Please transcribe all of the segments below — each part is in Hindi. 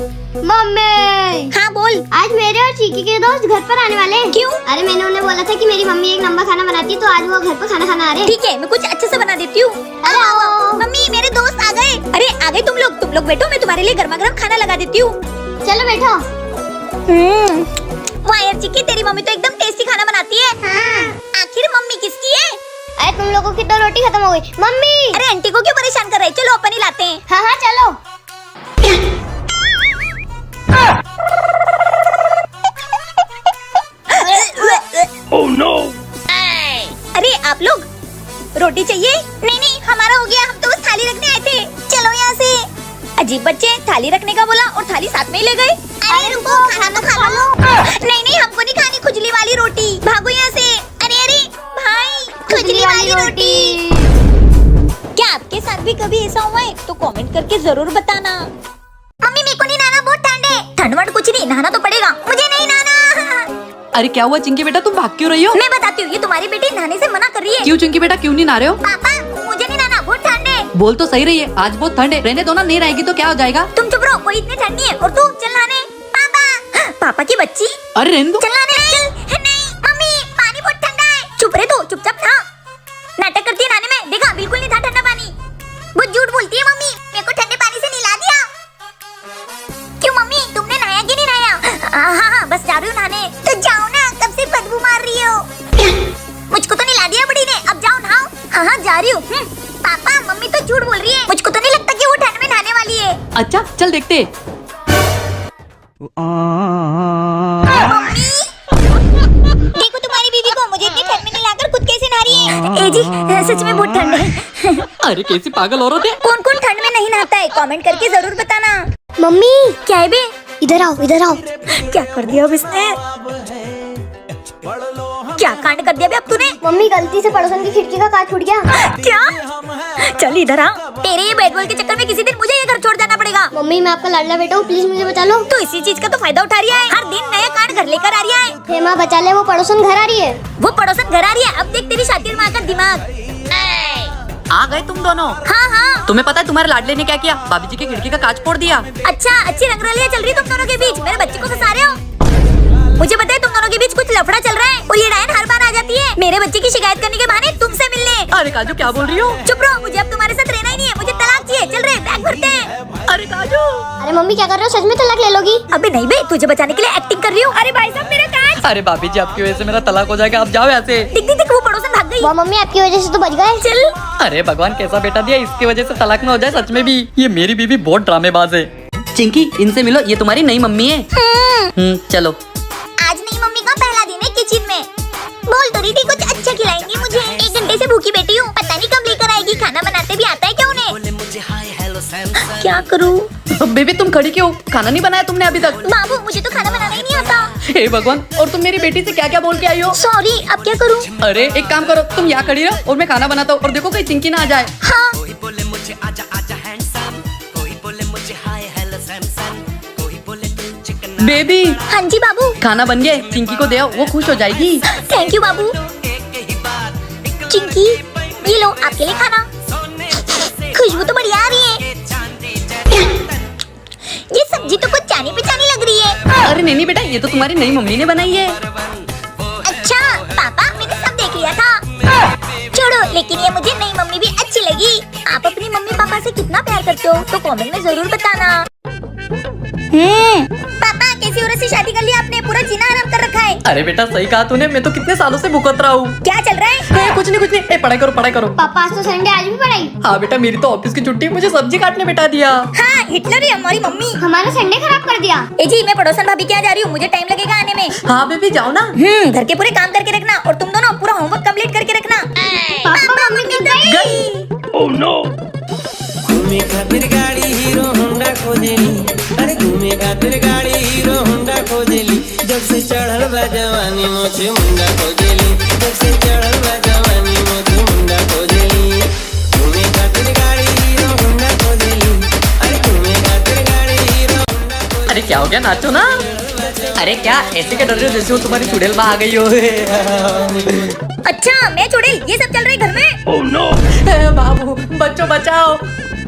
मम्मी। हाँ बोल। आज मेरे और चीकी के दोस्त घर पर आने वाले हैं। क्यों? अरे मैंने उन्हें बोला था कि मेरी मम्मी एक नंबर खाना बनाती है, तो आज वो घर पर खाना खाना आ रहे हैं। ठीक है, मैं कुछ अच्छे से बना देती हूँ। अरे आओ। मम्मी मेरे दोस्त आ गए। अरे आ गए तुम लोग बैठो, मैं तुम्हारे लिए गर्मा गर्म खाना लगा देती हूँ। चलो बैठो। वाह यार चिक्की, तेरी मम्मी तो एकदम टेस्टी खाना बनाती है। हाँ। आखिर मम्मी किसकी है? अरे तुम लोगों की तो रोटी खत्म हो गई। मम्मी। अरे आंटी को क्यों परेशान कर रहे? चलो अपन ही लाते हैं। हाँ हाँ चलो। Oh no! अरे आप लोग रोटी चाहिए? नहीं हमारा हो गया, हम तो बस थाली रखने आए थे। चलो यहाँ से। अजीब बच्चे, थाली रखने का बोला और थाली साथ में ही ले गए। अरे रुको, खाना तो खा लो। नहीं हमको नहीं खानी खुजली वाली रोटी, भागो यहाँ से। अरे भाई, खुजली वाली रोटी। क्या आपके साथ भी कभी ऐसा हुआ है? तो कमेंट करके जरूर बताना। मम्मी मेरे को नहीं नहाना, बहुत ठंड है। ठंड वंड कुछ नहीं, नहाना तो पड़ेगा। मुझे नहीं नहाना। अरे क्या हुआ चिंकी बेटा, तुम भाग क्यों रही हो? मैं बताती हूँ, ये तुम्हारी बेटी नहाने से मना कर रही है। क्यों चिंकी बेटा, क्यों नहीं नहा रहे हो? पापा मुझे नहीं नहाना, बहुत ठंड है। बोल तो सही रही है, आज बहुत ठंड है। रहने दो ना, नहीं रहेगी तो क्या हो जाएगा? तुम चुप रहो, कोई इतनी ठंड नहीं है। और तू चल नहाने। पापा की बच्ची, अरे रहने दो। चल नहाने। नहीं मम्मी, पानी बहुत ठंडा है। चुप रहे तू, चुपचाप नहा। नाटक करती है नहाने में, देखा बिल्कुल नहीं था ठंडा पानी। बहुत झूठ बोलती है मम्मी, मेरे को ठंडे पानी से नहला दिया। क्यों मम्मी, तुमने नहाया कि नहीं नहाया? हाँ बस जा रही हूँ नहाने। तो जाओ ना, कब से बदबू मार रही हो। मुझको तो नहला दिया बड़ी ने, अब जाओ नहाओ। हाँ जा रही हूँ। पापा मम्मी तो झूठ बोल रही है, मुझको तो नहीं लगता कि वो ठंड में नहाने वाली है। अच्छा चल देखते। मम्मी देखो तुम्हारी बीवी को, मुझे इतनी ठंड में नहलाकर खुद कैसे नहा रही है। ए जी सच में बहुत ठंड है। अरे कैसी पागल औरत है। कौन कौन ठंड में नहीं नहाता है? कमेंट करके जरूर बताना। मम्मी क्या है बे? इधर आओ, इधर आओ। क्या कर दिया अब इसने? क्या कांड कर दिया बे अब तूने? मम्मी गलती से पड़ोसन की खिड़की का कांच फूट गया। क्या? चल इधर आ। तेरे ये बैट बॉल के चक्कर में किसी दिन मुझे ये घर छोड़ जाना पड़ेगा। मम्मी मैं आपका लाडला बेटा हूँ, प्लीज मुझे बचा लो। तो इसी चीज का तो फायदा उठा रही है, हर दिन नया कांड घर लेकर आ रही है। हे माँ बचा ले, वो पड़ोसन घर आ रही है। वो पड़ोसन घर आ रही है, अब देख तेरी शातिर माँ का दिमाग। आ गए तुम दोनों? हाँ तुम्हें पता है तुम्हारे लाडले ने क्या किया? भाभी जी की खिड़की का कांच फोड़ दिया। अच्छा, अच्छी रंगरलियां चल रही तुम दोनों के बीच, मेरे बच्चे को फंसा रहे हो। मुझे पता है तुम दोनों के बीच कुछ लफड़ा चल रहा है और ये डायन हर बार आ जाती है मेरे बच्चे की शिकायत करने के बहाने तुमसे मिलने। अरे काजू क्या बोल रही हो? चुप रहो, मुझे अब तुम्हारे साथ रहना ही नहीं है, मुझे तलाक चाहिए। चल रहे बैग भरते हैं। अरे काजू। अरे मम्मी क्या कर रहे हो, सच में तलाक ले लोगी? अबे नहीं बे, तुझे बचाने के लिए एक्टिंग कर रही हूँ। अरे भाई साहब मेरा कांच। अरे भाभी जी आपकी वजह से मेरा तलाक हो जाएगा, आप जाओ यहाँ से। दिख वो पड़ोसन भाग गई। वाह मम्मी आपकी वजह से तो बच गए। चल। अरे भगवान कैसा बेटा दिया, इसकी वजह से तलाक ना हो जाए। सच में भी ये मेरी बीवी बहुत ड्रामेबाज है। चिंकी इनसे मिलो, ये तुम्हारी नई मम्मी है। चलो। आज नई मम्मी का पहला दिन है किचन में। बोल तो रही थी कुछ अच्छा खिलाएंगी मुझे। 1 घंटे से भूखी बैठी हूँ, पता नहीं कब लेकर आएगी। खाना बनाते भी आता है क्या उन्हें? क्या करूँ? बेबी तुम खड़ी क्यों? खाना नहीं बनाया तुमने अभी तक? बाबू मुझे तो खाना बनाना ही नहीं आता। हे भगवान, और तुम मेरी बेटी से क्या क्या बोल के आई हो? सॉरी, अब क्या करूँ? अरे एक काम करो, तुम यहाँ खड़ी रहो और मैं खाना बनाता हूँ, और देखो कहीं चिंकी ना आ जाए। हाँ बेबी। हाँ जी बाबू। खाना बन गया, चिंकी को दे आओ, वो खुश हो जाएगी। थैंक यू बाबू। चिंकी ये लो आपके लिए खाना। खुशबू तो बढ़िया आ रही है। ये सब्जी तो कुछ जानी पहचानी लग रही है। अरे नहीं बेटा, ये तो तुम्हारी नई मम्मी ने बनाई है। अच्छा पापा, मैंने सब देख लिया था। छोड़ो, लेकिन ये मुझे नई मम्मी भी अच्छी लगी। आप अपनी मम्मी पापा से कितना प्यार करते हो तो कमेंट में जरूर बताना। पापा कैसी औरत से शादी कर लिया आपने? पूरा जीना आराम कर रखा है। अरे बेटा सही कहा तूने, मैं तो कितने सालों से भुगत रहा हूँ। क्या चल रहा है? कुछ नहीं। ए, पढ़ाई करो। पापा आज तो संडे, आज भी पढ़ाई? हाँ बेटा, मेरी तो ऑफिस की छुट्टी, मुझे सब्जी काटने बिठा दिया। हाँ हिटलर है हमारी मम्मी। हमारा संडे खराब कर दिया। ए जी मैं पड़ोसन भाभी के यहाँ जा रही हूँ, मुझे टाइम लगेगा आने में। हाँ बेबी जाओ ना। घर के पूरे काम करके रखना और तुम दोनों पूरा होमवर्क कंप्लीट करके रखना। पापा मम्मी गई। Oh no! घूमे खातिर गाड़ी हीरो होंडा खोजेली। अरे घूमे खातिर गाड़ी हीरो होंडा खोजेली। जब से चढ़ल बा जवानी मोछे मुंडा खोजेली। जब से चढ़ल बा जवानी मोछे मुंडा खोजेली। घूमे खातिर गाड़ी हीरो होंडा खोजेली। अरे घूमे खातिर गाड़ी हीरो होंडा खोजेली। अरे क्या हो गया, नाचो ना। अरे क्या ऐसे क्या डर रहे हो जैसे वो तुम्हारी चुड़ैल माँ आ गई हो। अच्छा मैं चुड़ैल, ये सब चल रहा है घर में। Oh no! बाबू बच्चों बचाओ।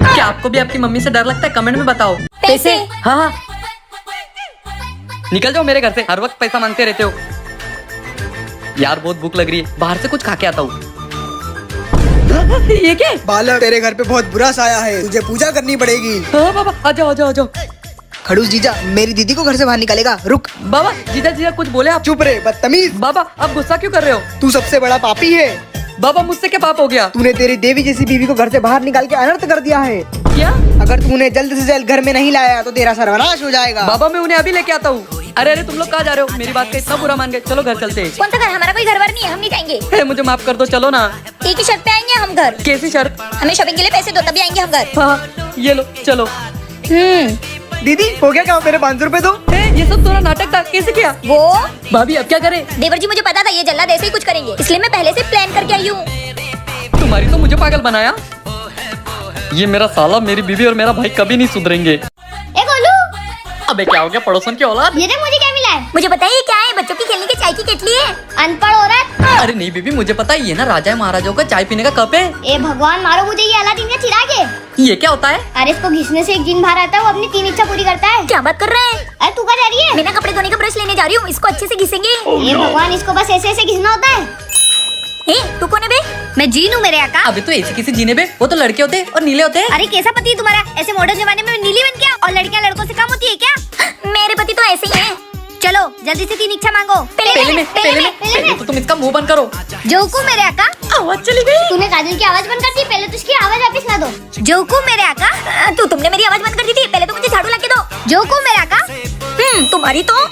क्या आपको भी आपकी मम्मी से डर लगता है? कमेंट में बताओ। पैसे? हाँ निकल जाओ मेरे घर से, हर वक्त पैसा मांगते रहते हो। यार बहुत भूख लग रही है, बाहर से कुछ खा के आता हूँ। ये क्या है? बालक, तेरे घर पे बहुत बुरा साया है, तुझे पूजा करनी पड़ेगी। हाँ बाबा, आ जाओ आ जाओ आ जाओ। खड़ूस जीजा, मेरी दीदी को घर से बाहर निकालेगा, रुक। बाबा जीजा जीजा कुछ बोले आप? चुप रहे बदतमीज। बाबा आप गुस्सा क्यों कर रहे हो? तू सबसे बड़ा पापी है। बाबा मुझसे क्या पाप हो गया? तूने तेरी देवी जैसी बीवी को घर से बाहर निकाल के अनर्थ कर दिया है। क्या? अगर तू उन्हें जल्द से जल्द घर में नहीं लाया तो तेरा सर्वनाश हो जाएगा। बाबा मैं उन्हें अभी लेके आता हूँ। अरे अरे तुम लोग कहाँ जा रहे हो? मेरी बात का इतना बुरा मान गए, चलो घर चलते हैं। कौन सा घर? हमारा कोई घर वर नहीं है, हम नहीं जाएंगे। हे, मुझे माफ कर दो, चलो ना। एक ही शर्त पे आएंगे हम घर। कैसी शर्त? हमें शॉपिंग के लिए पैसे दो तभी आएंगे हम घर। हाँ ये लो चलो। दीदी हो गया क्या? मेरे 500 रुपए दो। ये सब थोड़ा नाटक था, कैसे किया? वो भाभी अब क्या करें? देवर जी मुझे पता था ये जल्लाद ऐसे ही कुछ करेंगे, इसलिए मैं पहले से प्लान करके आई हूँ। तुम्हारी तो मुझे पागल बनाया। ये मेरा साला, मेरी बीवी और मेरा भाई कभी नहीं सुधरेंगे। ए गोलू, अबे क्या हो गया पड़ोसन की औलाद? ये देख मुझे क्या मिला है। मुझे बताइए क्या है? बच्चों की खेलने की चाय की केटली है। अनपढ़ औरत। अरे नहीं बीबी, मुझे पता है, ये ना राजा महाराजाओं का चाय पीने का कप है। ए भगवान, मारो मुझे ये अलादीन का चिराग है। ये क्या होता है? अरे इसको घिसने से एक जिन बाहर आता है, वो अपनी 3 इच्छा पूरी करता है। क्या बात कर रहे हैं? अरे तू कहाँ जा रही है? मैं ना कपड़े धोने का ब्रश लेने जा रही हूँ, इसको अच्छे से घिसेंगे। ये भगवान, इसको बस ऐसे ऐसे घिसना होता है। तू कौन है बे? मैं जीन हूँ मेरे आका। अबे तो ऐसे किसी जीने पे, वो तो लड़के होते हैं और नीले होते हैं। अरे कैसा पति है तुम्हारा? ऐसे मॉडर्न जमाने में नीली बन गया और लड़कियां लड़कों से कम होती है क्या? मेरे पति तो ऐसे ही हैं। चलो जल्दी से 3 इच्छा मांगो। पहले तो तुम इसका मुंह बंद करो। जो हुकुम मेरे आका। आवाज चली गई। तूने काजल की आवाज बंद कर दी, पहले तो उसकी आवाज वापस ला दो। जो हुकुम मेरे आका। तुमने मेरी आवाज बंद कर दी थी, पहले तो मुझे झाड़ू लाके दो। जो हुकुम मेरे आका। तुम्हारी तो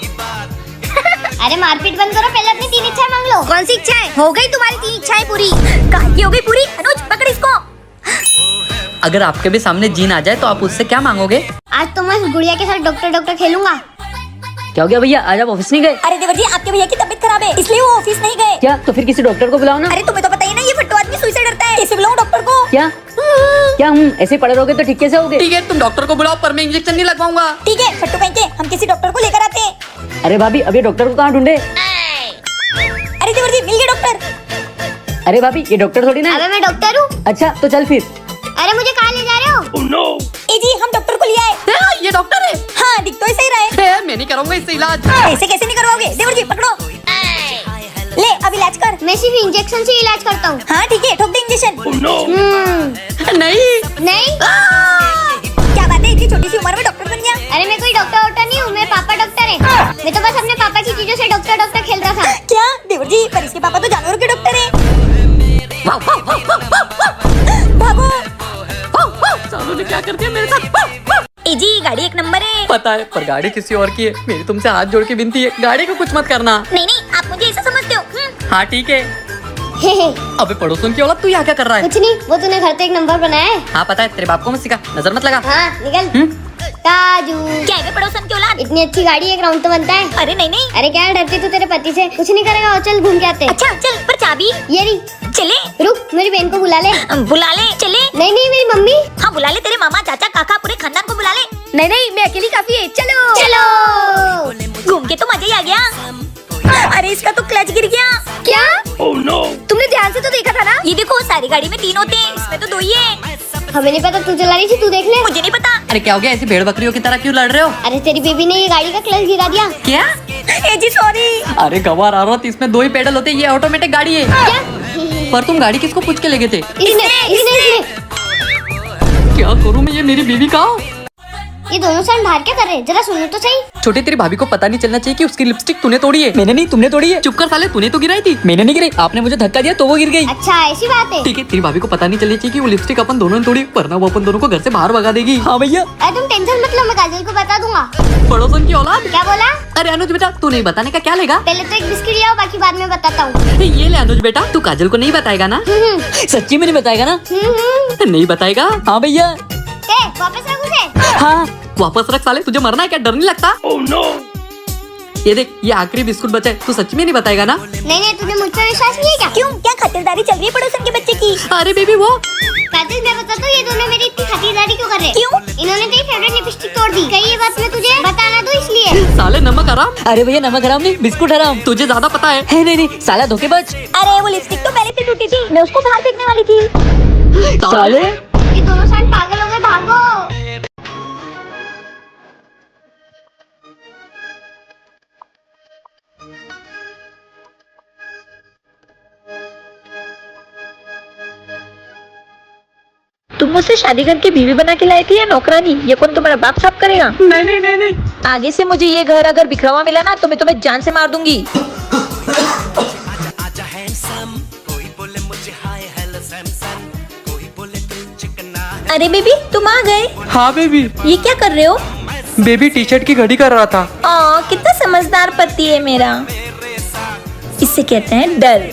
अरे मारपीट बंद करो, पहले अपनी 3 इच्छाएं मांग लो। कौन सी इच्छाएं? हो गई तुम्हारी 3 इच्छाएं पूरी। कहाँ की हो गई पूरी? अनुज पकड़ इसको। अगर आपके भी सामने जीन आ जाए तो आप उससे क्या मांगोगे? आज तो मैं गुड़िया के साथ डॉक्टर खेलूंगा। क्या हो गया भैया, आज आप ऑफिस नहीं गए? अरे देवर जी, आपके भैया की तबीयत खराब है, इसलिए वो ऑफिस नहीं गए। क्या? तो फिर किसी डॉक्टर को बुलाओ ना। अरे तुम्हें तो पता ही ना, ये फट्टू आदमी सुई से डरता है। कैसे बुलाऊं डॉक्टर को? क्या क्या ऐसे ही पड़े रहोगे तो ठीक कैसे होगे? ठीक है तुम डॉक्टर को बुलाओ, पर मैं इंजेक्शन नहीं लगवाऊंगा। ठीक है फट्टू कहीं के, हम किसी डॉक्टर को लेकर आते हैं। अरे भाभी, अभी डॉक्टर को कहाँ ढूंढे? अरे देवर जी, मिल गया डॉक्टर। अरे भाभी, ये डॉक्टर थोड़ी ना है। अबे मैं डॉक्टर हूँ। अच्छा तो चल फिर। अरे मुझे कहाँ ले जा रहे हो? Oh no! ए जी, हम डॉक्टर को ले आए। ये डॉक्टर है? हाँ, दिख तो ऐसे ही रहा है। मैं नहीं कराऊंगा इससे इलाज। ऐसे कैसे नहीं करवाओगे? देवर जी पकड़ो। ले अब इलाज कर। मैं सिर्फ इंजेक्शन से इलाज करता हूँ। हाँ ठीक है, ठोक दे इंजेक्शन। Oh no! नहीं नहीं। क्या बात है, इतनी छोटी सी उम्र में डॉक्टर बन गया? अरे मैं कोई डॉक्टर नहीं हूँ, मेरे पापा डॉक्टर है। मैं तो बस अपने पापा की चीजों से डॉक्टर खेल रहा था। क्या देवर जी, पर इसके पापा तो जानवरों के डॉक्टर है। भागो। सालों ने क्या कर दिया मेरे साथ? ए जी, गाड़ी 1 नंबर है। पता है, पर गाड़ी किसी और की है। मेरी तुमसे हाथ जोड़ के विनती है, गाड़ी को कुछ मत करना। नहीं नहीं, आप मुझे ऐसा समझते हो। हाँ ठीक है। अबे पड़ोसन की औलाद, तू यहाँ क्या कर रहा है? कुछ नहीं, वो तूने घर पे 1 नंबर बनाया है। हाँ पता है, तेरे बाप को मत सिखा, नजर मत लगा। हाँ निकल। काजू, क्या है बे पड़ोसन की औलाद? इतनी अच्छी गाड़ी 1 राउंड तो बनता है। अरे नहीं नहीं। अरे क्या डरती तू तेरे पति से? कुछ नहीं करेगा वो, चल घूम के आते हैं। अच्छा चल, पर चाबी? ये रही। चले। रुक, मेरी बहन को बुला ले। बुला ले। चले। नहीं नहीं, मेरी मम्मी। हाँ बुला ले, तेरे मामा चाचा काका पूरे खानदान को बुला ले। नहीं नहीं, मैं अकेली काफी है। चलो चलो। घूम के तो मजा ही आ गया। अरे इसका तो क्लच गिर गया। क्या? Oh no! तुमने ध्यान से तो देखा था ना? ये देखो, सारी गाड़ी में 3 होते हैं, इसमें तो 2 ही है। हमें नहीं पता, तू चला रही थी, तू देख ले। मुझे नहीं पता। अरे क्या हो गया, ऐसी भेड़ बकरियों की तरह क्यों लड़ रहे हो? अरे तेरी बेबी ने ये गाड़ी का क्लच गिरा दिया। क्या? ए जी सॉरी। अरे गवार औरत, इसमें 2 ही पेडल होते हैं, ये ऑटोमेटिक गाड़ी है। क्या? पर तुम गाड़ी किसको पूछ के ले गए थे? इसने। क्या करूँ मैं, ये मेरी बीवी का। ये दोनों सन बाहर क्या कर रहे हैं? जरा सुनो तो सही। छोटे, तेरी भाभी को पता नहीं चलना चाहिए कि उसकी लिपस्टिक तूने तोड़ी है। मैंने नहीं, तुमने तोड़ी है। चुप कर साले, तूने तो गिराई थी। मैंने नहीं गिरी, आपने मुझे धक्का दिया तो वो गिर गई। अच्छा ऐसी बात है। ठीक है, तेरी भाभी को पता नहीं चलना चाहिए कि वो लिपस्टिक अपन दोनों ने तोड़ी, वरना वो अपन दोनों को घर से बाहर भगा देगी। हाँ भैया। अरे तुम टेंशन मत लो, मैं काजल को बता दूंगा। पड़ोसन की औलाद। क्या बोला? अरे अनुज बेटा, तू नहीं बताने का क्या लेगा? पहले तो एक बिस्किट ले आओ, बाकी बाद में बताता हूँ। ये ले अनुज बेटा, तू काजल को नहीं बताएगा ना? सच्ची में नहीं बताएगा ना? नहीं बताएगा? हाँ भैया। वापस रख उसे। हाँ वापस रख साले, तुझे मरना है क्या? डर नहीं लगता? Oh no! ये देख, ये आखिरी बिस्कुट बचा है, तू सच में नहीं बताएगा ना? नहीं नहीं, तुझे मुझ पर विश्वास नहीं है क्या? क्यों, क्या खातिरदारी चल रही है पड़ोसन के बच्चे की? अरे बेबी वो काजल मैं बताता हूँ, ये दोनों मेरी इतनी खातिरदारी क्यों कर रहे हैं? क्यों? इन्होंने तेरी फेवरेट लिपस्टिक तोड़ दी। कहीं ये बात मैं तुझे बताना दूं इसलिए। साले नमक हराम। अरे भैया, नमक हराम नहीं, बिस्कुट हराम। तुझे ज्यादा पता है। है नहीं नहीं, साला धोखेबाज। अरे वो लिपस्टिक तो पहले से टूटी थी, मैं उसको बाहर फेंकने वाली थी। साले। ये दोनों सन पागल हो गए, भागो। तुम मुझसे शादी करके बीवी बना के लाई थी या नौकरानी? ये कौन तुम्हारा बाप साफ करेगा? नहीं। आगे से मुझे ये घर अगर बिखरा हुआ मिला ना तो मैं तुम्हें जान से मार दूंगी। अरे बेबी तुम आ गए। हाँ बेबी। ये क्या कर रहे हो? बेबी टी शर्ट की घड़ी कर रहा था। कितना समझदार पति है मेरा। इससे कहते हैं डर।